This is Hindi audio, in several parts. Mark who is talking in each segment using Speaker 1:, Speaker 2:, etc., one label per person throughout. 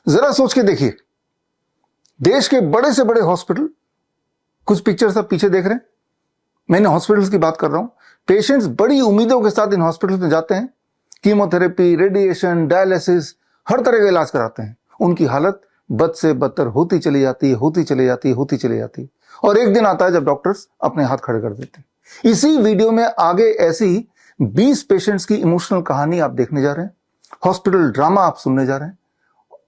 Speaker 1: जरा सोच के देखिए, देश के बड़े से बड़े हॉस्पिटल, कुछ पिक्चर्स आप पीछे देख रहे हैं, मैंने हॉस्पिटल्स की बात कर रहा हूं। पेशेंट्स बड़ी उम्मीदों के साथ इन हॉस्पिटल्स में जाते हैं, कीमोथेरेपी, रेडिएशन, डायलिसिस, हर तरह का इलाज कराते हैं। उनकी हालत बद से बदतर होती चली जाती है, होती चली जाती है, होती चली जाती है, और एक दिन आता है जब डॉक्टर्स अपने हाथ खड़े कर देते हैं। इसी वीडियो में आगे ऐसी 20 पेशेंट्स की इमोशनल कहानी आप देखने जा रहे हैं, हॉस्पिटल ड्रामा आप सुनने जा रहे हैं,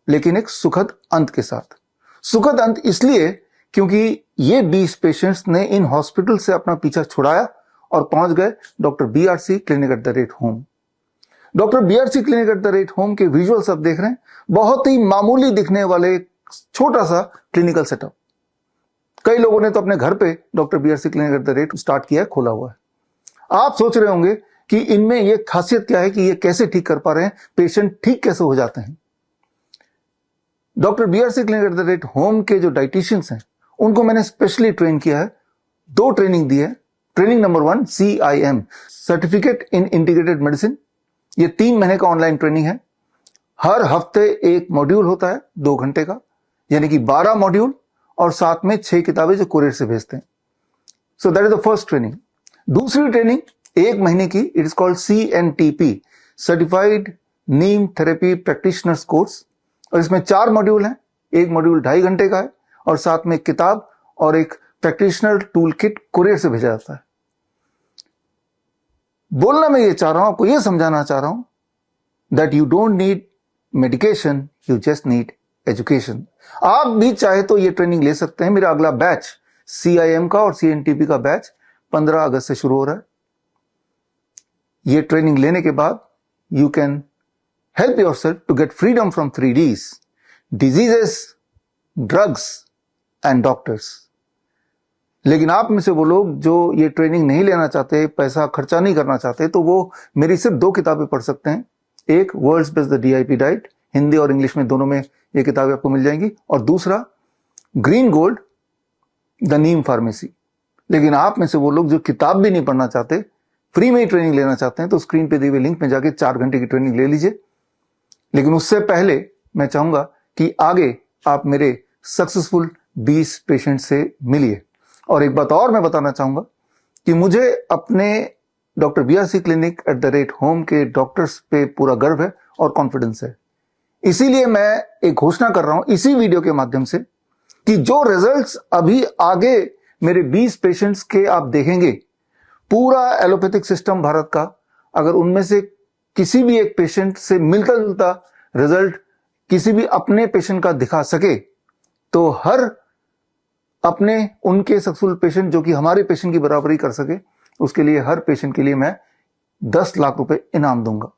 Speaker 1: लेकिन एक सुखद अंत के साथ। सुखद अंत इसलिए क्योंकि ये 20 पेशेंट्स ने इन हॉस्पिटल से अपना पीछा छुड़ाया और पहुंच गए doctor BRC clinic at the rate home. Doctor BRC clinic at the rate home के विजुअल्स आप देख रहे हैं, बहुत ही मामूली दिखने वाले छोटा सा क्लिनिकल सेटअप। कई लोगों ने तो अपने घर पे doctor BRC clinic at the rate start किया है, खोला हुआ है। आप सोच रहे होंगे कि इनमें यह खासियत क्या है कि ये कैसे ठीक कर पा रहे हैं, पेशेंट ठीक कैसे हो जाते हैं। Doctor BRC clinic at the rate home के जो डाइटिशियंस हैं, उनको मैंने स्पेशली ट्रेन किया है, 2 ट्रेनिंग दी है। Training number 1 CIM, certificate in integrated medicine. ये 3 महीने का ऑनलाइन ट्रेनिंग है। हर हफ्ते एक मॉड्यूल होता है 2 घंटे का, यानी कि 12 मॉड्यूल, और साथ में 6 किताबें जो कुरियर से भेजते हैं। So that is the first training. दूसरी ट्रेनिंग 1 महीने की, it is called CNTP, certified Neem therapy practitioners course, और इसमें 4 मॉड्यूल हैं। एक मॉड्यूल 2.5 घंटे का है, और साथ में एक किताब और एक प्रैक्टिशनर टूल किट कुरियर से भेजा जाता है। बोलना मैं ये चाह रहा हूं, आपको ये समझाना चाह रहा हूं that you don't need medication, you just need education. आप भी चाहे तो ये ट्रेनिंग ले सकते हैं। मेरा अगला बैच CIM का और CNTP का बैच 15 अगस्त से शुरू हो रहा है। ये ट्रेनिंग लेने के बाद you can help yourself to get freedom from 3 Ds, diseases, drugs and doctors. लेकिन आप में से वो लोग जो ये ट्रेनिंग नहीं लेना चाहते, पैसा खर्चा नहीं करना चाहते, तो वो मेरी सिर्फ 2 किताबें पढ़ सकते हैं। एक world's best the DIP diet, Hindi और इंग्लिश में दोनों में ये किताबें आपको मिल जाएंगी, और दूसरा green gold the Neem pharmacy. लेकिन आप में से वो लोग जो किताब भी नहीं पढ़ना चाहते, फ्री में ही ट्रेनिंग लेना चाहते हैं, तो स्क्रीन पे दिए हुए लिंक में जाके 4 घंटे की ट्रेनिंग ले लीजिए। लेकिन उससे पहले मैं चाहूंगा कि आगे आप मेरे सक्सेसफुल 20 पेशेंट से मिलिए। और एक बात और मैं बताना चाहूंगा कि मुझे अपने doctor BRC clinic at the rate home के डॉक्टर्स पे पूरा गर्व है और कॉन्फिडेंस है। इसीलिए मैं एक घोषणा कर रहा हूं इसी वीडियो के माध्यम से कि जो रिजल्ट्स अभी आगे मेरे 20 पेशेंट्स के आप देखेंगे, पूरा एलोपैथिक सिस्टम भारत का, अगर उनमें से किसी भी एक पेशेंट से मिलता जुलता रिजल्ट किसी भी अपने पेशेंट का दिखा सके, तो हर अपने उनके सक्सेसफुल पेशेंट जो कि हमारे पेशेंट की बराबरी कर सके, उसके लिए हर पेशेंट के लिए मैं 10 लाख रुपए इनाम दूंगा।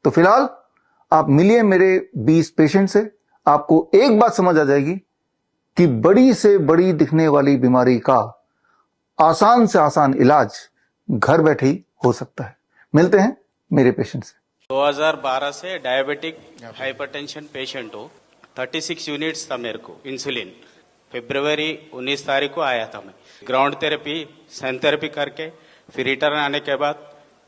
Speaker 1: तो फिलहाल आप मिलिए मेरे 20 पेशेंट से, आपको एक बात समझ आ जाएगी कि बड़ी से बड़ी दिखने वाली बीमारी का आसान से आसान इलाज घर बैठे ही हो सकता है। मिलते हैं मेरे पेशेंट से।
Speaker 2: 2012 से डायबिटिक हाइपरटेंशन पेशेंट हूँ। 36 यूनिट्स था मेरे को इंसुलिन। फरवरी 19 तारीख को आया था मैं। ग्राउंड थेरेपी, सन थेरेपी करके फिर रिटर्न आने के बाद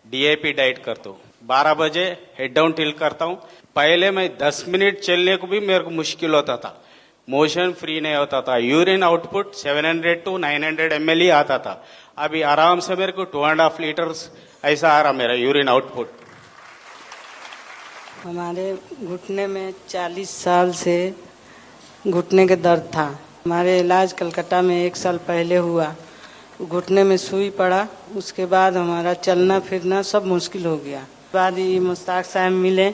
Speaker 2: DIP डाइट करता हूँ। 12 बजे हेड डाउन टिल्ट करता हूँ। पहले मैं 10 मिनट चलने को भी मेरे को मुश्किल होता था, मोशन फ्री नहीं होता था। यूरिन आउटपुट 700 to 900 ml ही आता था। अभी आराम से मेरे को 2.5 लीटर्स ऐसा आ रहा मेरा यूरिन आउटपुट।
Speaker 3: हमारे घुटने में 40 साल से घुटने के दर्द था। हमारे इलाज कलकत्ता में 1 साल पहले हुआ। घुटने में सुई पड़ा, उसके बाद हमारा चलना फिरना सब मुश्किल हो गया। बाद ये मुश्ताक साहब मिले,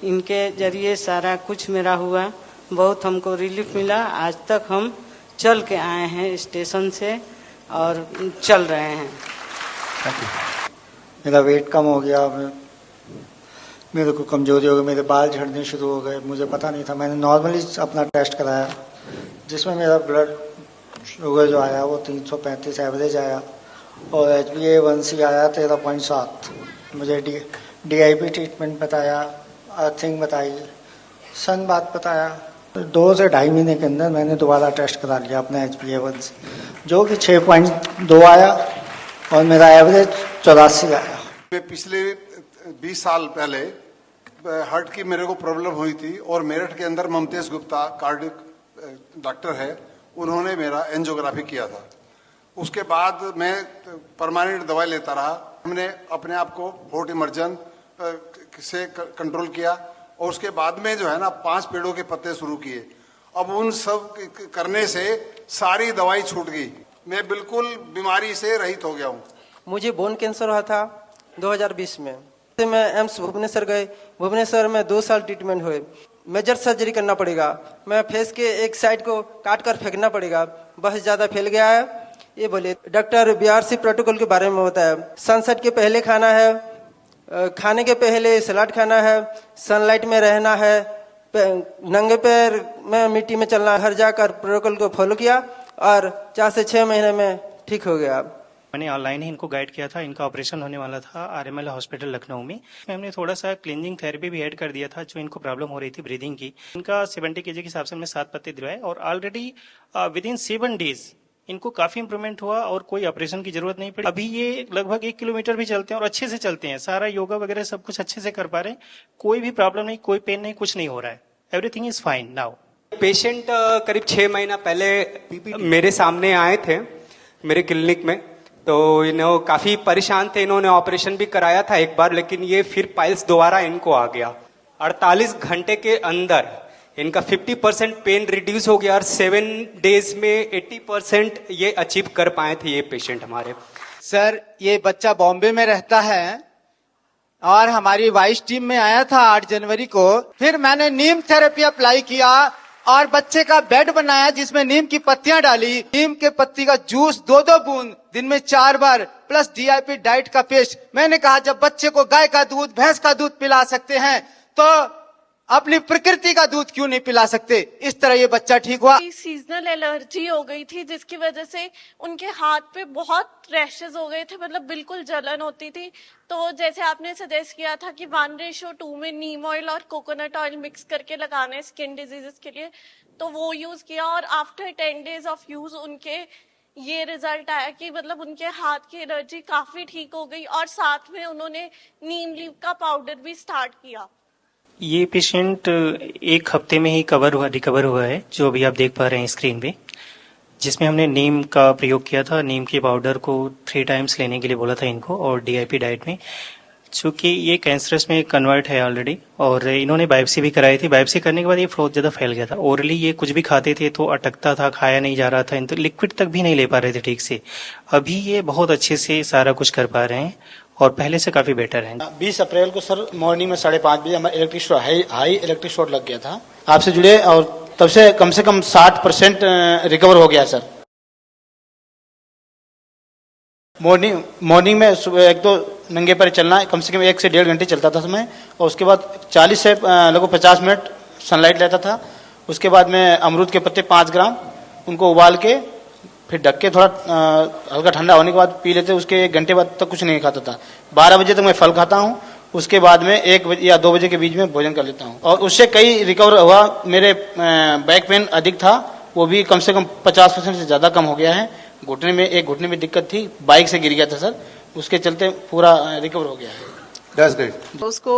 Speaker 3: इनके जरिए सारा कुछ मेरा हुआ, बहुत हमको रिलीफ मिला। आज तक हम चल के आए हैं स्टेशन से और चल रहे हैं।
Speaker 4: मेरा वेट कम हो गया, मेरे को कमजोरी हो गई, मेरे बाल झड़ने शुरू हो गए। मुझे पता नहीं था। मैंने नॉर्मली अपना टेस्ट कराया, जिसमें मेरा ब्लड शुगर जो आया वो 335 एवरेज आया, और HbA1c आया 13.7। मुझे DIP ट्रीटमेंट बताया, अर्थिंग बताई, सन बात बताया। 2 से 2.5 महीने के अंदर मैंने दोबारा टेस्ट करा लिया अपना HbA1c, जो कि 6.2 आया, और मेरा एवरेज 84 आया।
Speaker 5: पिछले 20 साल पहले हार्ट की मेरे को प्रॉब्लम हुई थी और मेरठ के अंदर ममतेज गुप्ता कार्डियक डॉक्टर है, उन्होंने मेरा एंजियोग्राफी किया था। उसके बाद मैं परमानेंट दवाई लेता रहा। हमने अपने आप को फोर्ट इमर्जन से कंट्रोल किया और उसके बाद में जो है ना 5 पेड़ों के पत्ते शुरू किए। अब उन सब करने से सारी दवाई छूट गई, मैं बिल्कुल बीमारी से रहित हो गया हूँ।
Speaker 6: मुझे बोन कैंसर हुआ था 2020 में। मैं एम्स भुवनेश्वर गए, भुवनेश्वर में 2 साल ट्रीटमेंट हुए। मेजर सर्जरी करना पड़ेगा, मैं फेस के एक साइड को काट कर फेंकना पड़ेगा, बहुत ज्यादा फैल गया है ये बोले। डॉक्टर बीआरसी प्रोटोकॉल के बारे में बताया, सनसेट के पहले खाना है, खाने के पहले सलाद खाना है, सनलाइट में रहना है, नंगे पैर में मिट्टी में चलना, हर जाकर प्रोटोकॉल को फॉलो किया और 4 से 6 महीने में ठीक हो गया।
Speaker 7: मैंने ऑनलाइन ही इनको गाइड किया था। इनका ऑपरेशन होने वाला था आरएमएल हॉस्पिटल लखनऊ में। हमने थोड़ा सा क्लींजिंग थेरेपी भी ऐड कर दिया था जो इनको प्रॉब्लम हो रही थी ब्रीदिंग की। इनका 70 kg के हिसाब से हमने 7 पत्ते दिलवाए और ऑलरेडी विद इन 7 डेज इनको काफी इंप्रूवमेंट हुआ और कोई ऑपरेशन की जरूरत नहीं पड़ी। अभी ये लगभग 1 किलोमीटर भी चलते हैं और अच्छे से चलते हैं, सारा योगा वगैरह सब कुछ अच्छे से कर पा रहे हैं, कोई भी प्रॉब्लम नहीं, कोई पेन नहीं, कुछ नहीं हो रहा है, everything is fine now.
Speaker 8: Patient करीब 6 महीना पहले मेरे सामने आए थे मेरे क्लिनिक में, तो इन्हों काफी परेशान थे। इन्होंने ऑपरेशन भी कराया था एक बार, लेकिन ये फिर पाइल्स दोबारा इनको आ गया। 48 घंटे के अंदर इनका 50% पेन रिड्यूस हो गया और 7 डेज में 80% ये अचीव कर पाए थे ये पेशेंट हमारे।
Speaker 9: सर, ये बच्चा बॉम्बे में रहता है और हमारी वाइस टीम में आया था 8 जनवरी को। फिर मैंने नीम थेरेपी अप्लाई किया और बच्चे का बेड बनाया जिसमें नीम की पत्तियां डाली, नीम के पत्ती का जूस 2-2 बूंद दिन में 4 बार प्लस डीआईपी डाइट का पेस्ट। मैंने कहा जब बच्चे को गाय का दूध, भैंस का दूध पिला सकते हैं तो अपनी प्रकृति का दूध क्यों नहीं पिला सकते। इस तरह ये बच्चा ठीक हुआ।
Speaker 10: सीजनल एलर्जी हो गई थी जिसकी वजह से उनके हाथ पे बहुत रैशेस हो गए थे, मतलब बिल्कुल जलन होती थी। तो जैसे आपने सजेस्ट किया था कि 1:2 में नीम ऑयल और कोकोनट ऑयल मिक्स करके लगाने स्किन डिजीजेस के लिए, तो वो यूज किया और आफ्टर 10 डेज ऑफ यूज उनके ये रिजल्ट आया कि मतलब उनके हाथ की एलर्जी काफी ठीक हो गई और साथ में उन्होंने नीम लीव का पाउडर भी स्टार्ट किया।
Speaker 7: ये पेशेंट 1 हफ्ते में ही रिकवर हुआ है, जो अभी आप देख पा रहे हैं स्क्रीन पे, जिसमें हमने नीम का प्रयोग किया था। नीम के पाउडर को 3 टाइम्स लेने के लिए बोला था इनको और डीआईपी डाइट में, चूंकि ये कैंसरस में कन्वर्ट है ऑलरेडी और इन्होंने बायोप्सी भी कराई थी। बायोप्सी करने के बाद ये बहुत ज्यादा फैल गया था। ओरली ये कुछ भी खाते थे तो अटकता था, खाया नहीं जा रहा था, तो लिक्विड तक भी नहीं ले पा रहे थे ठीक से। अभी ये बहुत अच्छे से सारा कुछ कर पा रहे हैं और पहले से काफी बेटर है।
Speaker 11: 20 अप्रैल को सर मॉर्निंग में 5:30 बजे हमारा electric short high electric short लग गया था। आपसे जुड़े और तब से कम 60% रिकवर हो गया सर। मॉर्निंग में सुबह 1-2 नंगे पैर चलना कम से कम 1 से 1.5 घंटे चलता था समय, और उसके बाद 40 से लगभग 50 मिनट सनलाइट लेता था। उसके बाद में अमरूद के पत्ते 5 ग्राम उनको उबाल के फिर ढक के थोड़ा हल्का ठंडा होने के बाद पी लेते। उसके 1 घंटे बाद तक कुछ नहीं खाता था। 12 बजे तक मैं फल खाता हूँ, उसके बाद में 1 बजे या 2 बजे के बीच में भोजन कर लेता हूँ और उससे कई रिकवर हुआ। मेरे बैक पेन अधिक था, वो भी कम से कम 50% से ज्यादा कम हो गया है। घुटने में दिक्कत थी, बाइक से गिर गया था सर, उसके चलते पूरा रिकवर हो गया है।
Speaker 1: That's great.
Speaker 3: उसको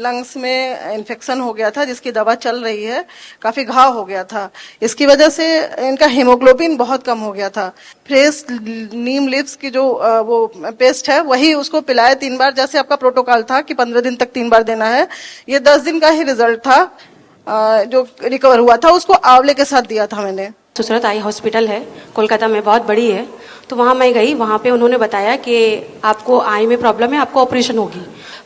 Speaker 3: लंग्स में इन्फेक्शन हो गया था जिसकी दवा चल रही है, काफी घाव हो गया था, इसकी वजह से इनका हीमोग्लोबिन बहुत कम हो गया था। फ्रेश नीम लीव्स की जो वो पेस्ट है वही उसको पिलाया 3 बार, जैसे आपका प्रोटोकॉल था कि 15 दिन तक 3 बार देना है। ये 10 दिन का ही रिजल्ट था जो रिकवर हुआ था, उसको आंवले के साथ दिया था मैंने।
Speaker 12: सुसरत आई हॉस्पिटल है कोलकाता में, बहुत बड़ी है, तो वहाँ मैं गई। वहाँ पे उन्होंने बताया कि आपको आई में प्रॉब्लम है, आपको ऑपरेशन होगी।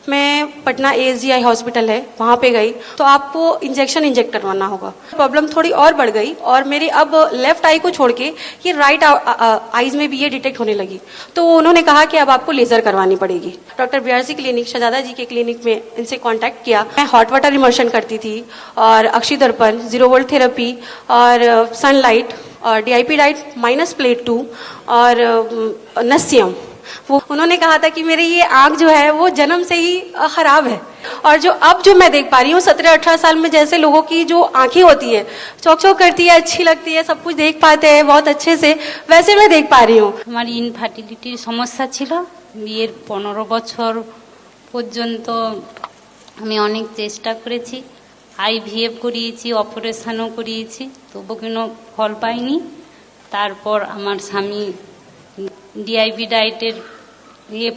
Speaker 12: मैं पटना ASGI हॉस्पिटल है वहाँ पे गई तो आपको इंजेक्शन इंजेक्ट करवाना होगा। प्रॉब्लम थोड़ी और बढ़ गई और मेरी अब लेफ्ट आई को छोड़ के ये राइट आईज में भी ये डिटेक्ट होने लगी, तो उन्होंने कहा कि अब आपको लेजर करवानी पड़ेगी। डॉक्टर बीआरसी क्लिनिक शहजादा जी के क्लिनिक में इनसे कॉन्टैक्ट किया। मैं हॉट वाटर इमर्शन करती थी और अक्षी दर्पण, 0 वोल्ट थेरेपी और सनलाइट और डीआईपी डाइट -प्लेट 2 और नस्यम। वो उन्होंने कहा था कि मेरी ये आंख जो है वो जन्म से ही खराब है और जो मैं देख पा रही हूँ 17-18 साल में जैसे लोगों की जो आंखें होती है, चौक चौक करती है, अच्छी लगती है, सब कुछ देख पाते हैं बहुत अच्छे से, वैसे मैं देख पा रही हूँ।
Speaker 13: हमारी इनफार्टिलिटीर समस्या ছিল, বিয়ের 15 বছর পর্যন্ত আমি অনেক চেষ্টা করেছি, আইভিএফ করিয়েছি, অপারেশনও করিয়েছি, তবু কোনো ফল পাইনি। তারপর আমার স্বামী ডিআইপি ডায়েটের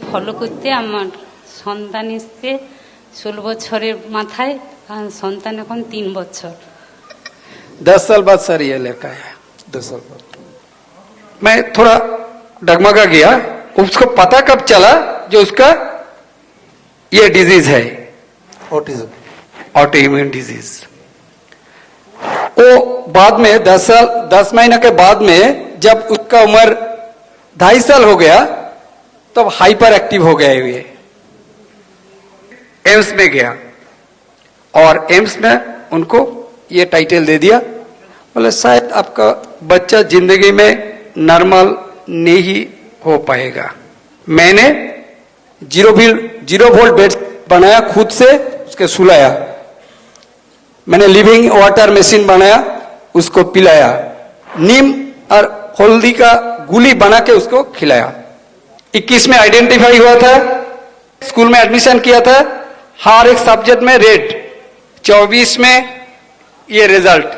Speaker 13: ফলো করতে আমার সন্তান এসছে 16 বছরের মাথায়, আর সন্তান এখন 3 বছর।
Speaker 14: 10 साल बाद सर ये लड़का है, 10 साल बाद मैं थोड़ा डगमगा गया। उसको पता कब चला जो उसका ये डिजीज है,
Speaker 4: ऑटिज्म,
Speaker 14: ऑटोइम्यून डिजीज। वो बाद में 10 महीने के बाद में जब उसका उम्र 2.5 साल हो गया तब हाइपर एक्टिव हो गए हुए। एम्स में गया और एम्स में उनको ये टाइटल दे दिया, बोले शायद आपका बच्चा जिंदगी में नॉर्मल नहीं हो पाएगा। मैंने 0 वोल्ट बेड बनाया, खुद से उसके सुलाया। मैंने लिविंग वाटर मशीन बनाया, उसको पिलाया। नीम और हल्दी का गोली बना के उसको खिलाया। 21 में आइडेंटिफाई हुआ था, स्कूल में एडमिशन किया था, हर एक सब्जेक्ट में रेड। 24 में ये रिजल्ट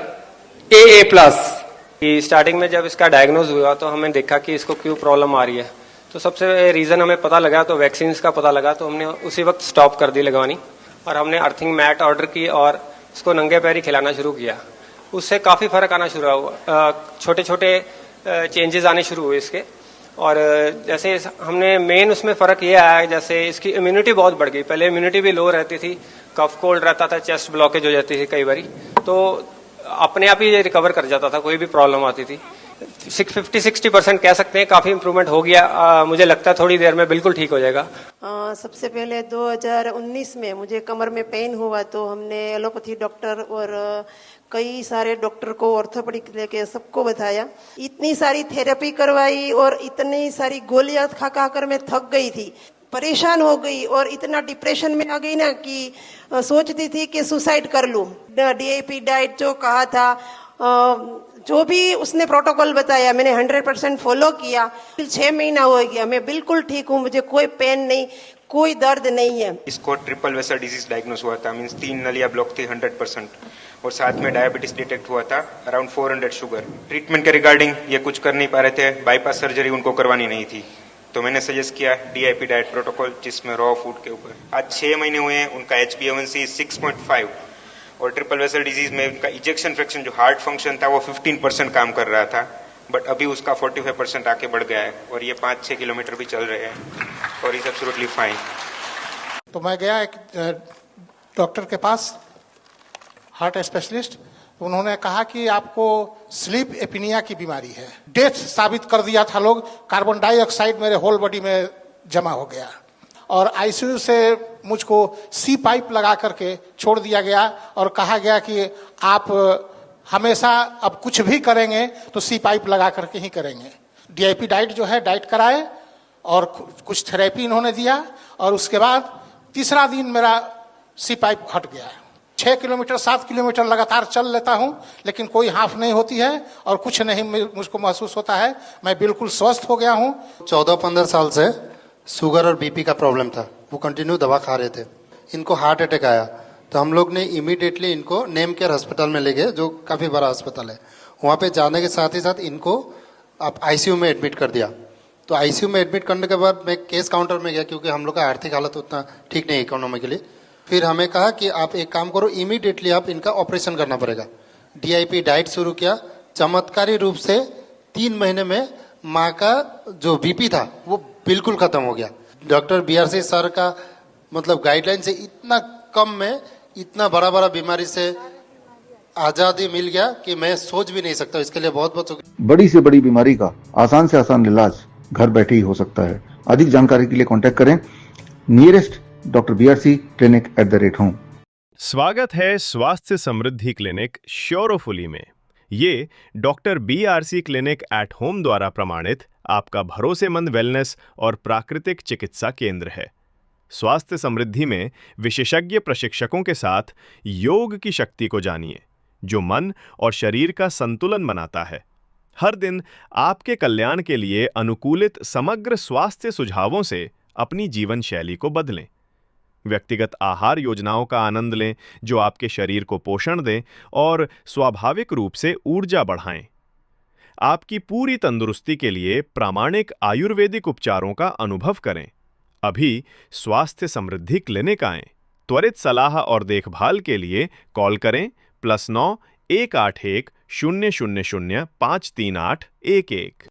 Speaker 14: AA+।
Speaker 15: स्टार्टिंग में जब इसका डायग्नोज हुआ तो हमें देखा कि इसको क्यों प्रॉब्लम आ रही है, तो सबसे रीज़न हमें पता लगा, तो वैक्सीन का पता लगा, तो हमने उसी वक्त स्टॉप कर दी लगवानी और हमने अर्थिंग मैट ऑर्डर की और इसको नंगे पैर ही खिलाना शुरू किया। उससे काफ़ी फर्क आना शुरू हुआ, छोटे छोटे चेंजेस आने शुरू हुए इसके। और जैसे हमने मेन उसमें फ़र्क ये आया, जैसे इसकी इम्यूनिटी बहुत बढ़ गई। पहले इम्यूनिटी भी लो रहती थी, कफ कोल्ड रहता था, चेस्ट ब्लॉकेज हो जाती थी कई बारी, तो अपने आप ही ये रिकवर कर जाता था, कोई भी प्रॉब्लम आती थी। 50-60% कह सकते हैं, काफ़ी इम्प्रूवमेंट हो गया। मुझे लगता है थोड़ी देर में बिल्कुल ठीक हो जाएगा।
Speaker 16: सबसे पहले 2019 में मुझे कमर में पेन हुआ, तो हमने एलोपैथी डॉक्टर और कई सारे डॉक्टर को, ऑर्थोपेडिक लेके सबको बताया। इतनी सारी थेरेपी करवाई और इतनी सारी गोलियां खा खा कर मैं थक गई थी, परेशान हो गई और इतना डिप्रेशन में आ गई ना कि सोचती थी कि सुसाइड कर लूं। डीआईपी डाइट जो कहा था, जो भी उसने प्रोटोकॉल बताया, मैंने 100% फॉलो किया। 6 महीना हो गया, मैं बिल्कुल ठीक हूँ, मुझे कोई पेन नहीं, कोई दर्द नहीं है।
Speaker 17: इसको ट्रिपल वेसल डिजीज डायग्नोस हुआ था, मींस 3 नलियां ब्लॉक थी 100%, और साथ में डायबिटीज डिटेक्ट हुआ था, अराउंड 400 शुगर। ट्रीटमेंट के रिगार्डिंग ये कुछ कर नहीं पा रहे थे, बाईपास सर्जरी उनको करवानी नहीं थी, तो मैंने सजेस्ट किया डीआईपी डाइट प्रोटोकॉल, जिसमें रॉ फूड के ऊपर। आज 6 महीने हुए हैं, उनका HbA1c 6.5 और ट्रिपल वेसल डिजीज में उनका इजेक्शन फ्रैक्शन जो हार्ट फंक्शन था वो 15% काम कर रहा था, बट अभी उसका 45% आके बढ़ गया है और ये 5-6 किलोमीटर भी चल रहे हैं और इज एब्सोल्युटली फाइन।
Speaker 18: तो मैं गया एक डॉक्टर के पास, हार्ट स्पेशलिस्ट। उन्होंने कहा कि आपको स्लीप एपिनिया की बीमारी है। डेथ साबित कर दिया था लोग, कार्बन डाइऑक्साइड मेरे होल बॉडी में जमा हो गया और आईसीयू से मुझको सी पाइप लगा करके छोड़ दिया गया और कहा गया कि आप हमेशा अब कुछ भी करेंगे तो सी पाइप लगा करके ही करेंगे। डीआईपी डाइट जो है, डाइट कराए और कुछ थेरेपी इन्होंने दिया और उसके बाद तीसरा दिन मेरा सी पाइप हट गया। 6 किलोमीटर 7 किलोमीटर लगातार चल लेता हूं, लेकिन कोई हाफ नहीं होती है और कुछ नहीं मुझको महसूस होता है। मैं बिल्कुल स्वस्थ हो गया हूं।
Speaker 19: 14-15 साल से शुगर और बीपी का प्रॉब्लम था, वो कंटिन्यू दवा खा रहे थे। इनको हार्ट अटैक आया तो हम लोग ने इमीडिएटली इनको नेम केयर अस्पताल में ले गए, जो काफ़ी बड़ा अस्पताल है। वहाँ पे जाने के साथ ही साथ इनको आप आईसीयू में एडमिट कर दिया। तो आईसीयू में एडमिट करने के बाद मैं केस काउंटर में गया, क्योंकि हम लोग का आर्थिक हालत उतना ठीक नहीं इकोनॉमिकली। फिर हमें कहा कि आप एक काम करो, इमीडिएटली आप इनका ऑपरेशन करना पड़ेगा। डीआईपी डाइट शुरू किया, चमत्कारी रूप से 3 महीने में माँ का जो बीपी था वो बिल्कुल खत्म हो गया। डॉक्टर BRC सर का मतलब गाइडलाइन से इतना कम में इतना बड़ा बड़ा बीमारी से आजादी मिल गया कि मैं सोच भी नहीं सकता। इसके लिए बहुत बहुत
Speaker 1: बड़ी से बड़ी बीमारी का आसान से आसान इलाज घर बैठे ही हो सकता है। अधिक जानकारी के लिए कांटेक्ट करें nearest doctor BRC clinic @home।
Speaker 20: स्वागत है स्वास्थ्य समृद्धि क्लिनिक श्योरोफुली में। ये डॉक्टर BRC क्लिनिक @home द्वारा प्रमाणित आपका भरोसेमंद वेलनेस और प्राकृतिक चिकित्सा केंद्र है। स्वास्थ्य समृद्धि में विशेषज्ञ प्रशिक्षकों के साथ योग की शक्ति को जानिए, जो मन और शरीर का संतुलन बनाता है। हर दिन आपके कल्याण के लिए अनुकूलित समग्र स्वास्थ्य सुझावों से अपनी जीवन शैली को बदलें। व्यक्तिगत आहार योजनाओं का आनंद लें जो आपके शरीर को पोषण दें और स्वाभाविक रूप से ऊर्जा बढ़ाएं। आपकी पूरी तंदुरुस्ती के लिए प्रामाणिक आयुर्वेदिक उपचारों का अनुभव करें। अभी स्वास्थ्य समृद्धि क्लिनिक आएं। त्वरित सलाह और देखभाल के लिए कॉल करें +9 181 000 538 11।